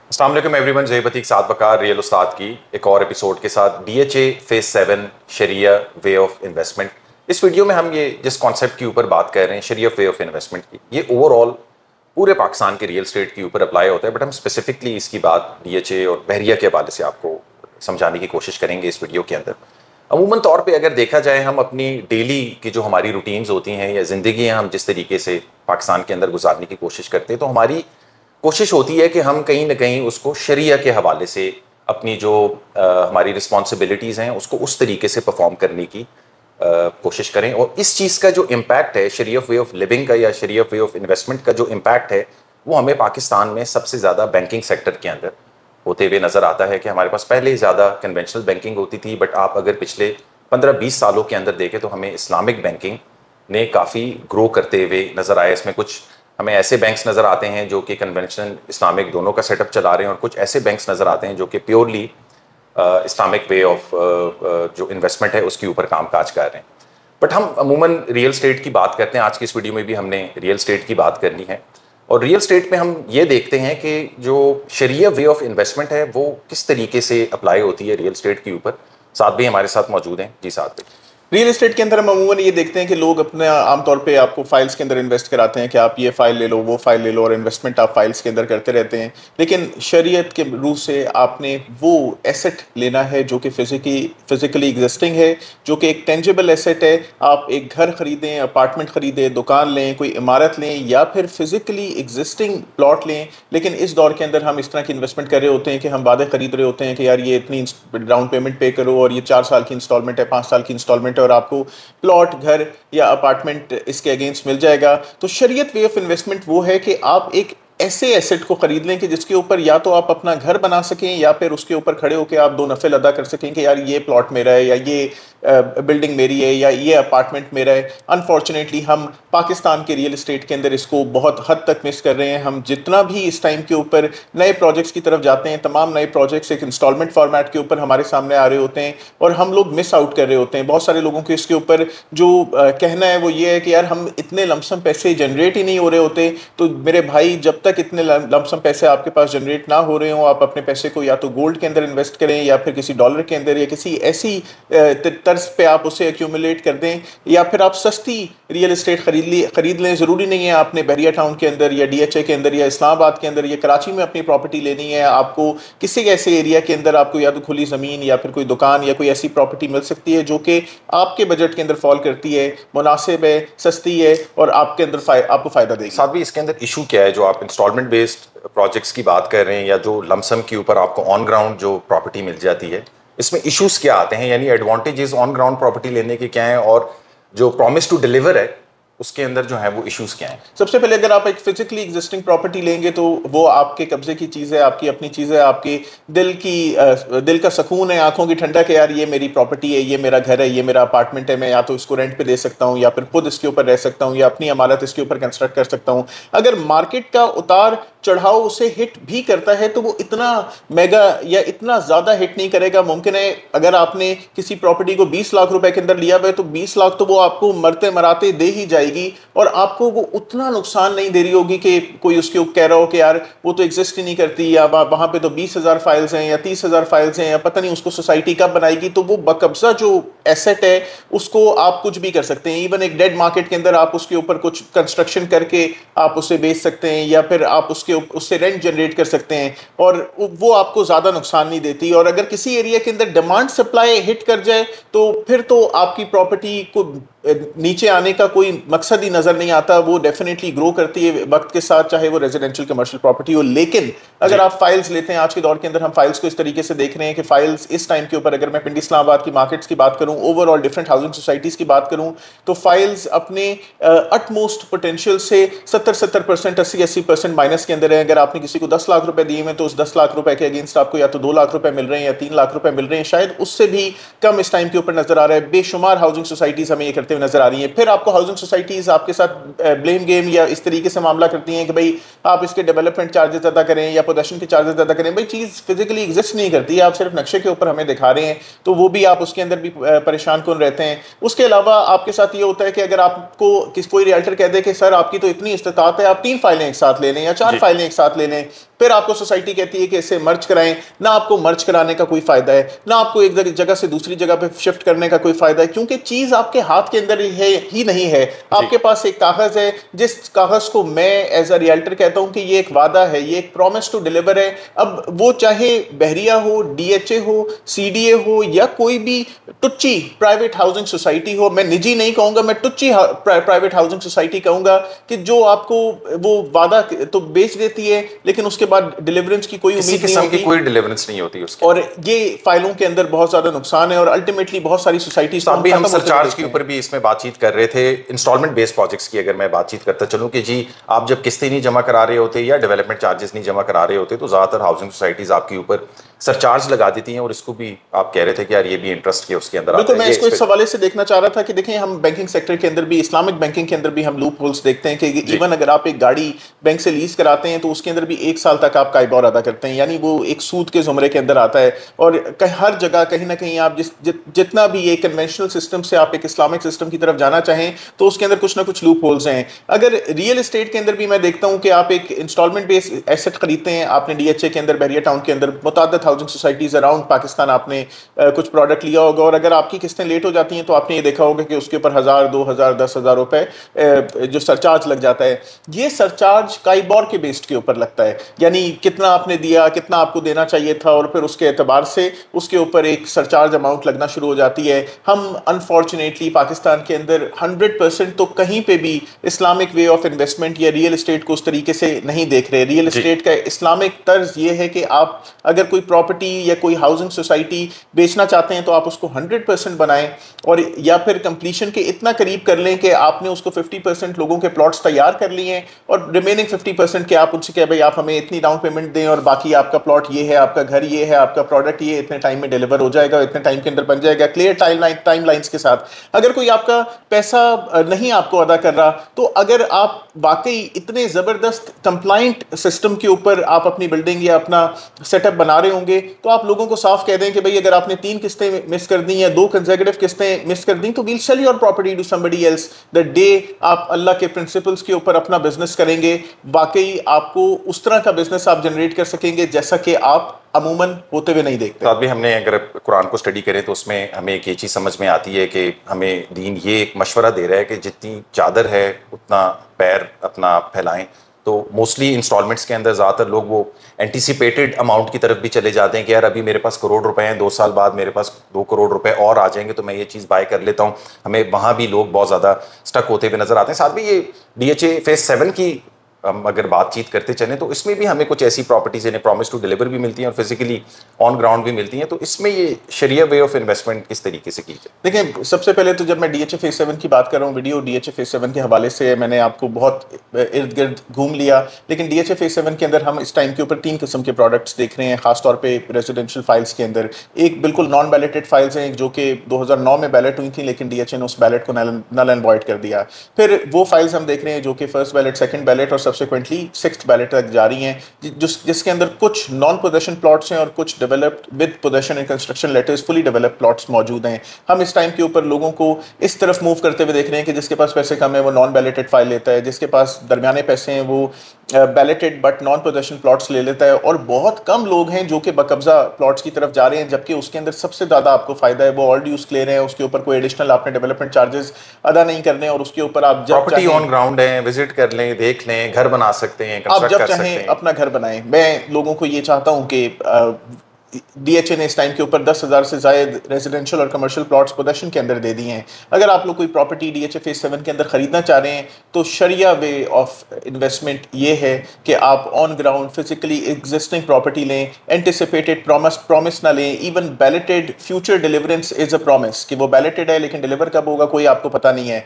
अस्सलाम वालेकुम everyone, Zeb Ateeq Saad Waqar real उस्ताद की एक और एपिसोड के साथ डीएचए फेज 7 शरिया वे ऑफ इन्वेस्टमेंट। इस वीडियो में हम ये जिस कॉन्सेप्ट के ऊपर बात कर रहे हैं शरिया वे ऑफ इन्वेस्टमेंट की, ये ओवरऑल पूरे पाकिस्तान के रियल स्टेट के ऊपर अप्लाई होता है, बट हम स्पेसिफिकली इसकी बात डीएचए और बहरिया के हवाले से आपको समझाने की कोशिश करेंगे इस वीडियो के अंदर। अमूमन तौर पे अगर देखा जाए, हम अपनी डेली की जो हमारी रूटीन्स होती हैं या ज़िंदगी हम जिस तरीके से पाकिस्तान के अंदर गुजारने की कोशिश करते हैं, तो हमारी कोशिश होती है कि हम कहीं ना कहीं उसको शरिया के हवाले से अपनी जो हमारी रिस्पॉन्सिबिलिटीज़ हैं उसको उस तरीके से परफॉर्म करने की कोशिश करें। और इस चीज़ का जो इम्पैक्ट है शरिया वे ऑफ लिविंग का या शरिया वे ऑफ इन्वेस्टमेंट का जो इम्पैक्ट है, वो हमें पाकिस्तान में सबसे ज़्यादा बैंकिंग सेक्टर के अंदर होते हुए नज़र आता है कि हमारे पास पहले ज़्यादा कन्वेंशनल बैंकिंग होती थी, बट आप अगर पिछले 15-20 सालों के अंदर देखें तो हमें इस्लामिक बैंकिंग ने काफ़ी ग्रो करते हुए नज़र आया। इसमें कुछ हमें ऐसे बैंक्स नज़र आते हैं जो कि कन्वेंशनल इस्लामिक दोनों का सेटअप चला रहे हैं, और कुछ ऐसे बैंक्स नज़र आते हैं जो कि प्योरली इस्लामिक वे ऑफ जो इन्वेस्टमेंट है उसके ऊपर काम काज कर रहे हैं। बट हम अमूमन रियल स्टेट की बात करते हैं, आज की इस वीडियो में भी हमने रियल स्टेट की बात करनी है। और रियल स्टेट में हम ये देखते हैं कि जो शरिया वे ऑफ इन्वेस्टमेंट है वो किस तरीके से अप्लाई होती है रियल स्टेट के ऊपर। साथ भी हमारे साथ मौजूद हैं। जी साथ भी रियल एस्टेट के अंदर हम अमूमन ये देखते हैं कि लोग अपने आमतौर पे आपको फाइल्स के अंदर इन्वेस्ट कराते हैं कि आप ये फाइल ले लो, वो फाइल ले लो, और इन्वेस्टमेंट आप फाइल्स के अंदर करते रहते हैं। लेकिन शरीयत के रूह से आपने वो एसेट लेना है जो कि फिजिकली एग्जिस्टिंग है, जो कि एक टेंजिबल एसेट है। आप एक घर खरीदें, अपार्टमेंट खरीदें, दुकान लें, कोई इमारत लें, या फिर फिजिकली एग्जिस्टिंग प्लॉट लें। लेकिन इस दौर के अंदर हम इस तरह की इन्वेस्टमेंट कर रहे होते हैं कि हम वादे खरीद रहे होते हैं कि यार ये इतनी डाउन पेमेंट पे करो और ये 4 साल की इंस्टॉलमेंट है, 5 साल की इंस्टॉलमेंट, और आपको प्लॉट, घर या अपार्टमेंट इसके अगेंस्ट मिल जाएगा। तो शरीयत वे ऑफ इन्वेस्टमेंट वो है कि आप एक ऐसे एसेट को खरीद लें कि जिसके ऊपर या तो आप अपना घर बना सकें या फिर उसके ऊपर खड़े होकर आप दो नफिल अदा कर सकें कि यार ये प्लॉट मेरा है, या ये बिल्डिंग मेरी है, या ये अपार्टमेंट मेरा है। अनफॉर्चुनेटली हम पाकिस्तान के रियल एस्टेट के अंदर इसको बहुत हद तक मिस कर रहे हैं। हम जितना भी इस टाइम के ऊपर नए प्रोजेक्ट्स की तरफ जाते हैं, तमाम नए प्रोजेक्ट्स एक इंस्टॉलमेंट फॉर्मेट के ऊपर हमारे सामने आ रहे होते हैं और हम लोग मिस आउट कर रहे होते हैं। बहुत सारे लोगों के इसके ऊपर जो कहना है वो ये है कि यार हम इतने लमसम पैसे जनरेट ही नहीं हो रहे होते। तो मेरे भाई, जब तक इतने लमसम पैसे आपके पास जनरेट ना हो रहे हो, आप अपने पैसे को या तो गोल्ड के अंदर इन्वेस्ट करें या फिर किसी डॉलर के अंदर या किसी ऐसी तर्ज पे आप उसे एक्यूमुलेट कर दें, या फिर आप सस्ती रियल एस्टेट खरीद लें। ज़रूरी नहीं है आपने बहरिया टाउन के अंदर या डीएचए के अंदर या इस्लामाबाद के अंदर या कराची में अपनी प्रॉपर्टी लेनी है। आपको किसी ऐसे एरिया के अंदर आपको या तो खुली ज़मीन या फिर कोई दुकान या कोई ऐसी प्रॉपर्टी मिल सकती है जो कि आपके बजट के अंदर फॉल करती है, मुनासिब है, सस्ती है और आपके अंदर आपको फ़ायदा देगी। साथ भी इसके अंदर इशू क्या है, जो आप इंस्टॉलमेंट बेस्ड प्रोजेक्ट्स की बात कर रहे हैं या जो लमसम के ऊपर आपको ऑन ग्राउंड जो प्रॉपर्टी मिल जाती है, इसमें इश्यूज क्या आते हैं? यानी एडवांटेजेस ऑन ग्राउंड प्रॉपर्टी लेने के क्या हैं, और जो प्रॉमिस टू डिलीवर है उसके अंदर जो है वो इश्यूज क्या हैं? सबसे पहले अगर आप एक फिजिकली एग्जिस्टिंग प्रॉपर्टी लेंगे तो वो आपके कब्जे की चीज़ है, आपकी अपनी चीज़ है, आपकी दिल का सुकून है, आंखों की ठंडक है। यार ये मेरी प्रॉपर्टी है, ये मेरा घर है, ये मेरा अपार्टमेंट है, मैं या तो इसको रेंट पे दे सकता हूँ या फिर खुद इसके ऊपर रह सकता हूँ या अपनी इमारत इसके ऊपर कंस्ट्रक्ट कर सकता हूँ। अगर मार्केट का उतार चढ़ाव उसे हिट भी करता है तो वो इतना मेगा या इतना ज़्यादा हिट नहीं करेगा। मुमकिन है अगर आपने किसी प्रॉपर्टी को 20 लाख रुपए के अंदर लिया हुआ है तो 20 लाख तो वो आपको मरते मराते दे ही जाएगी, और आपको वो उतना नुकसान नहीं दे रही होगी कि कोई उसके कह रहा हो कि यार वो तो एग्जिस्ट ही नहीं करती, या वहाँ पे तो 20,000 फाइल्स हैं या 30,000 फाइल्स हैं, या पता नहीं उसको सोसाइटी कब बनाएगी। तो वो बकब्जा जो एसेट है उसको आप कुछ भी कर सकते हैं। इवन एक डेड मार्केट के अंदर आप उसके ऊपर कुछ कंस्ट्रक्शन करके आप उसे बेच सकते हैं या फिर आप उससे रेंट जनरेट कर सकते हैं, और वो आपको ज़्यादा नुकसान नहीं देती। और अगर किसी एरिया के अंदर डिमांड सप्लाई हिट कर जाए तो फिर तो आपकी प्रॉपर्टी को नीचे आने का कोई मकसद ही नज़र नहीं आता। वो डेफिनेटली ग्रो करती है वक्त के साथ, चाहे वो रेजिडेंशियल कमर्शियल प्रॉपर्टी हो। लेकिन अगर आप फाइल्स लेते हैं, आज के दौर के अंदर हम फाइल्स को इस तरीके से देख रहे हैं कि फाइल्स इस टाइम के ऊपर, अगर मैं पिंडी इस्लामाबाद की मार्केट्स की बात करूं, ओवरऑल डिफरेंट हाउसिंग सोसाइटीज़ की बात करूं, तो फाइल्स अपने अटमोस्ट पोटेंशियल से 70% 80% माइनस के अंदर है। अगर आपने किसी को 10 लाख रुपए दिए हैं तो उस 10 लाख रुपए के अगेंस्ट आपको या तो 2 लाख रुपए मिल रहे हैं या 3 लाख रुपए मिल रहे हैं, शायद उससे भी कम इस टाइम के ऊपर नजर आ रहा है। बेशुमार हाउसिंग सोसाइटीज़ हमें ये करते हुए नजर आ रही हैं। फिर आपको हाउसिंग सोसाइटीज आपके साथ ब्लेम गेम या इस तरीके से मामला करती हैं कि भाई आप इसके डेवलपमेंट चार्जेस अदा करें या पोजेशन के चार्जेस अदा करें। भाई चीज़ फिजिकली एग्जिस्ट नहीं करती है, आप सिर्फ नक्शे के ऊपर हमें दिखा रहे हैं, तो वो भी आप उसके अंदर भी परेशान कौन रहते हैं। उसके अलावा आपके साथ ये होता है कि अगर आपको कोई रियल्टर कह दे कि सर आपकी तो इतनी इस्तात है, आप 3 फाइलें एक साथ ले लें या 4 फाइलें एक साथ ले लें, फिर आपको सोसाइटी कहती है कि इसे मर्ज कराएं। ना आपको मर्ज कराने का कोई फायदा है, ना आपको एक जगह से दूसरी जगह पे शिफ्ट करने का कोई फायदा है, क्योंकि चीज आपके हाथ के अंदर ही नहीं है। आपके पास एक कागज है, जिस कागज को मैं एज अ रियल्टर कहता हूं कि ये एक वादा है, ये एक प्रॉमिस टू डिलीवर है। अब वो चाहे बहरिया हो, डीएचए हो, सीडीए हो या कोई भी टुच्ची प्राइवेट हाउसिंग सोसाइटी हो, मैं निजी नहीं कहूंगा, मैं टुच्ची प्राइवेट हाउसिंग सोसाइटी कहूंगा, कि जो आपको वो वादा तो बेच देती है लेकिन उसके बाद डिलीवरेंस की कोई उम्मीद नहीं होती, कोई डिलीवरेंस नहीं होती उसकी। और ये फाइलों के अंदर बहुत ज्यादा नुकसान है और अल्टीमेटली बहुत सारी सोसाइटीज तो अभी हम सरचार्ज के ऊपर भी इसमें बातचीत कर रहे थे। इंस्टॉलमेंट बेस्ड प्रोजेक्ट्स की अगर मैं बातचीत करता चलूं कि जी आप जब किस्तें नहीं जमा करा रहे होते या डेवलपमेंट चार्जेस नहीं जमा करा रहे होते तो ज्यादातर हाउसिंग सोसाइटीज आपके ऊपर सरचार्ज लगा देती हैं, और इसको भी आप कह रहे थे कि यार ये भी इंटरेस्ट के उसके अंदर बिल्कुल। मैं इसको इस हवाले से देखना चाह रहा था कि देखें, हम बैंकिंग सेक्टर के अंदर भी, इस्लामिक बैंकिंग के अंदर भी हम लूप होल्स देखते हैं कि इवन अगर आप एक गाड़ी बैंक से लीज कराते हैं तो उसके अंदर भी 1 साल तक आप कायबोर अदा करते हैं, यानी वो एक सूद के जुमरे के अंदर आता है। और हर जगह कहीं ना कहीं आप जितना भी ये कन्वेंशनल सिस्टम से आप एक इस्लामिक सिस्टम की तरफ जाना चाहें तो उसके अंदर कुछ ना कुछ लूप होल्स हैं। अगर रियल एस्टेट के अंदर भी मैं देखता हूं कि आप एक इंस्टॉलमेंट बेस्ड एसेट खरीदते हैं, आपने डीएचए के अंदर, बहरिया टाउन के अंदर मुताद्दद हाउसिंग सोसाइटीज अराउंड पाकिस्तान आपने कुछ प्रोडक्ट लिया होगा, और अगर आपकी किस्तें लेट हो जाती हैं तो आपने ये देखा होगा कि उसके ऊपर 1000, 2000, 10,000 रुपए जो सरचार्ज लग जाता है। ये सरचार्ज काइबोर के बेस्ड के ऊपर लगता है, यानी कितना आपने दिया, कितना आपको देना चाहिए था, और फिर उसके एतबार से उसके ऊपर एक सरचार्ज अमाउंट लगना शुरू हो जाती है। हम अनफॉर्चुनेटली पाकिस्तान के अंदर 100% तो कहीं पे भी इस्लामिक वे ऑफ इन्वेस्टमेंट या रियल एस्टेट को उस तरीके से नहीं देख रहे। रियल एस्टेट का इस्लामिक तर्ज ये है कि आप अगर कोई प्रॉपर्टी या कोई हाउसिंग सोसाइटी बेचना चाहते हैं तो आप उसको 100% बनाएं, और या फिर कंप्लीशन के इतना करीब कर लें कि आपने उसको 50% लोगों के प्लॉट्स तैयार कर लिए हैं, और रिमेनिंग 50% के आप उनसे कहें भाई आप हमें इतनी डाउन पेमेंट दें और बाकी आपका प्लॉट ये है, आपका घर ये है, आपका प्रोडक्ट ये इतने टाइम में डिलीवर हो जाएगा, इतने टाइम के अंदर बन जाएगा, क्लियर टाइम लाइन्स के साथ। अगर कोई आपका पैसा नहीं आपको अदा कर रहा, तो अगर आप वाकई इतने ज़बरदस्त कंप्लाइंट सिस्टम के ऊपर आप अपनी बिल्डिंग या अपना सेटअप बना रहे होंगे तो आप लोगों को साफ कह दें कि भाई अगर आपने 3 किस्तें मिस कर दी या 2 कंसेक्यूटिव किस्तें मिस कर दी तो we'll sell your property to somebody else the day आप अल्लाह के प्रिंसिपल्स के ऊपर अपना बिजनेस करेंगे। वाकई आपको उस तरह का बिजनेस आप जनरेट कर सकेंगे जैसा कि आप अमूमन होते हुए नहीं देखते। तो अभी हमने अगर कुरान को स्टडी करें तो उसमें हमें एक ये चीज़ समझ में आती है कि हमें दीन ये एक मशवरा दे रहा है कि जितनी चादर है उतना पैर अपना फैलाएं। तो मोस्टली इंस्टॉलमेंट्स के अंदर ज़्यादातर लोग वो एंटिसिपेटेड अमाउंट की तरफ भी चले जाते हैं कि यार अभी मेरे पास करोड़ रुपए हैं, 2 साल बाद मेरे पास 2 करोड़ रुपए और आ जाएंगे तो मैं ये चीज़ बाय कर लेता हूँ। हमें वहाँ भी लोग बहुत ज़्यादा स्टक होते हुए नजर आते हैं। साथ में ये डीएचए फेज 7 की हम अगर बातचीत करते चलें तो इसमें भी हमें कुछ ऐसी प्रॉपर्टीज इन्हें प्रॉमिस टू डिलीवर भी मिलती हैं और फिजिकली ऑन ग्राउंड भी मिलती हैं। तो इसमें ये शरिया वे ऑफ इन्वेस्टमेंट किस तरीके से की जाए? देखिए, सबसे पहले तो जब मैं डीएचए फेज 7 की बात कर रहा हूँ, वीडियो डीएचए फेज 7 के हवाले से मैंने आपको बहुत इर्द गिर्द घूम लिया, लेकिन डीएचए फेज 7 के अंदर हम इस टाइम के ऊपर 3 किस्म के प्रोडक्ट्स देख रहे हैं, खासतौर पर रेजिडेंशियल फाइल्स के अंदर। एक बिल्कुल नॉन बैलेटेड फाइल्स हैं जो कि 2009 में बैलेट हुई थी, लेकिन डीएचए ने उस बैलेट को नल एंड वॉइड कर दिया। फिर वो फाइल्स हम देख रहे हैं जो कि फर्स्ट बैलेट, सेकंड बैलेट और सब्सिक्वेंटली 6th बैलेट तक जा रही हैं, जिसके अंदर कुछ नॉन पोजेशन प्लॉट्स हैं और कुछ developed with possession and construction letters fully developed plots मौजूद हैं। हम इस टाइम के ऊपर लोगों को इस तरफ मूव करते हुए देख रहे हैं कि जिसके पास पैसे कम है वो नॉन बैलेटेड फाइल लेता है, जिसके पास दरमियाने पैसे हैं वो balloted but non possession plots ले लेता है, और बहुत कम लोग हैं जो कि बकब्जा प्लॉट्स की तरफ जा रहे हैं, जबकि उसके अंदर सबसे ज़्यादा आपको फायदा है वो ऑल ड्यूज क्लियर है, उसके ऊपर कोई एडिशनल आपने डेवलपमेंट चार्जेस अदा नहीं करने, और उसके ऊपर आप जब प्रॉपर्टी ऑन ग्राउंड है, विजिट कर लें, देख लें, घर बना सकते हैं, आप जब चाहें अपना घर बनाएं। मैं लोगों को ये चाहता हूं कि डीएचए ने इस टाइम के ऊपर 10,000 से ज़ायद रेजिडेंशियल और कमर्शियल प्लॉट्स पोजेशन के अंदर दे दिए हैं। अगर आप लोग कोई प्रॉपर्टी डीएचए फेज 7 के अंदर ख़रीदना चाह रहे हैं तो शरिया वे ऑफ इन्वेस्टमेंट ये है कि आप on ground physically existing property लें, एंटिसिपेटेड प्रॉमिस ना लें। Even balloted future deliverance is a promise कि वो बैलेटेड है लेकिन डिलीवर कब होगा कोई आपको पता नहीं है।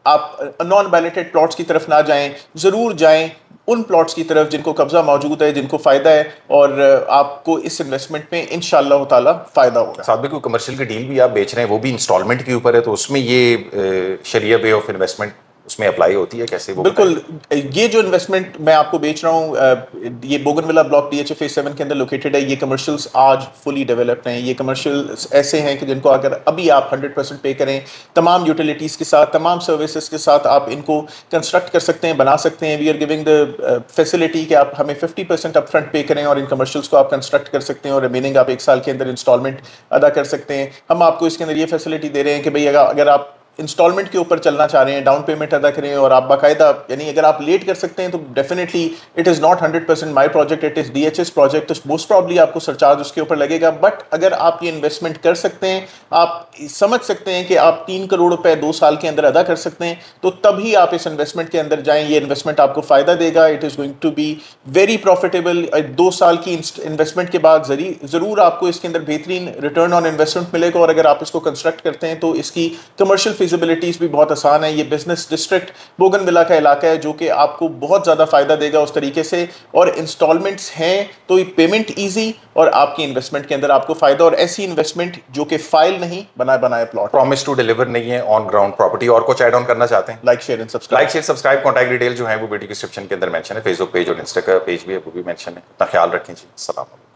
आप नॉन बैलेटेड प्लॉट्स की तरफ ना जाएँ, ज़रूर जाएँ, उन प्लॉट्स की तरफ जिनको कब्जा मौजूद है, जिनको फ़ायदा है, और आपको इस इन्वेस्टमेंट में इंशाअल्लाह ताला फ़ायदा होगा। साथ में कोई कमर्शियल की डील भी आप बेच रहे हैं, वो भी इंस्टॉलमेंट के ऊपर है, तो उसमें ये शरिया वे ऑफ इन्वेस्टमेंट उसमें अप्लाई होती है कैसे? वो बिल्कुल, ये जो इन्वेस्टमेंट मैं आपको बेच रहा हूँ, ये बोगनविला ब्लॉक DHA फेज 7 के अंदर लोकेटेड है। ये कमर्शियल्स आज फुली डेवलप्ड हैं। ये कमर्शियल्स ऐसे हैं कि जिनको अगर अभी आप 100% पे करें, तमाम यूटिलिटीज़ के साथ, तमाम सर्विसेज के साथ आप इनको कंस्ट्रक्ट कर सकते हैं, बना सकते हैं। We are giving the facility कि आप हमें 50% अपफ्रंट पे करें और इन कमर्शियल्स को आप कंस्ट्रक्ट कर सकते हैं और रिमेनिंग आप 1 साल के अंदर इंस्टॉलमेंट अदा कर सकते हैं। हम आपको इसके अंदर ये फैसिलिटी दे रहे हैं कि भाई अगर आप इंस्टॉलमेंट के ऊपर चलना चाह रहे हैं, डाउन पेमेंट अदा करें और आप बाकायदा, यानी अगर आप लेट कर सकते हैं तो definitely it is not 100% my project, it is DHA's project, तो मोस्ट प्रॉब्ली आपको सरचार्ज उसके ऊपर लगेगा। बट अगर आप ये इन्वेस्टमेंट कर सकते हैं, आप समझ सकते हैं कि आप 3 करोड़ रुपए 2 साल के अंदर अदा कर सकते हैं, तो तभी आप इस इन्वेस्टमेंट के अंदर जाएं। ये इन्वेस्टमेंट आपको फ़ायदा देगा, it is going to be very profitable. 2 साल की इन्वेस्टमेंट के बाद ज़रूर आपको इसके अंदर बेहतरीन रिटर्न ऑन इन्वेस्टमेंट मिलेगा, और अगर आप इसको कंस्ट्रक्ट करते हैं तो इसकी कमर्शियल फिजिबिलिटीज़ भी बहुत आसान है। ये बिजनेस डिस्ट्रिक्ट बोगनविला का इलाका है जो कि आपको बहुत ज़्यादा फ़ायदा देगा उस तरीके से, और इंस्टॉलमेंट्स हैं तो पेमेंट ईजी और आपकी इन्वेस्टमेंट के अंदर आपको फ़ायदा, और ऐसी इन्वेस्टमेंट जो कि फाइल नहीं बनाए प्लॉट। प्रॉमिस टू डिलीवर नहीं है, ऑन ग्राउंड प्रॉपर्टी। और कुछ ऐड ऑन करना चाहते हैं? Like share and subscribe. Contact detail जो है वो वीडियो डिस्क्रिप्शन के अंदर मेंशन है। फेसबुक पेज और इंस्टा का पेज भी है, वो भी मेंशन है। अपना ख्याल रखें जी। सलाम।